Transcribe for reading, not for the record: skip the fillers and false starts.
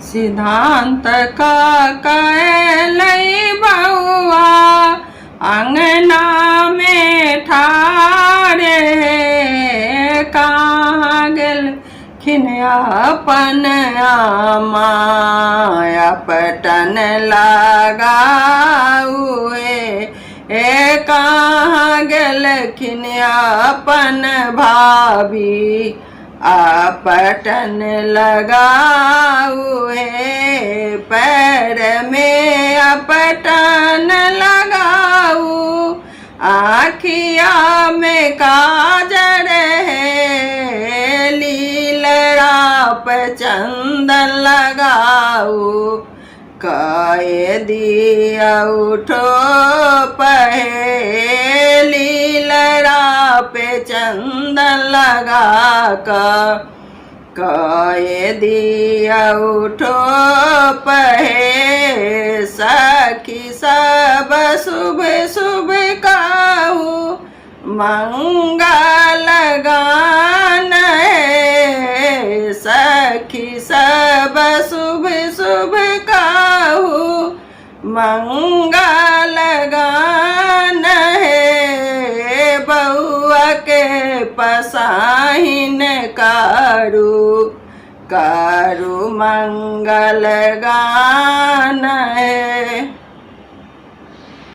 सिद्धांत का कैलई बउआ अंगना में ठाड़े कहाँ गेल अपन आमा पटन लगाउए कहाँ गेलखिन अपन भाभी पटन लगाउए पैर में पटन लगाऊ आँखिया में काजर है लीलरा पे चंदन लगाऊ कहे दिया उठो पहेली लड़ा पे चंदन लगा कर कहे दिया उठो पहे सखी सब शुभ शुभ कहूँ मंगल गान है सखी सब शुभ शुभ कहूँ मंगल गान है बउआ के पसाहिन करू मंगल गान है।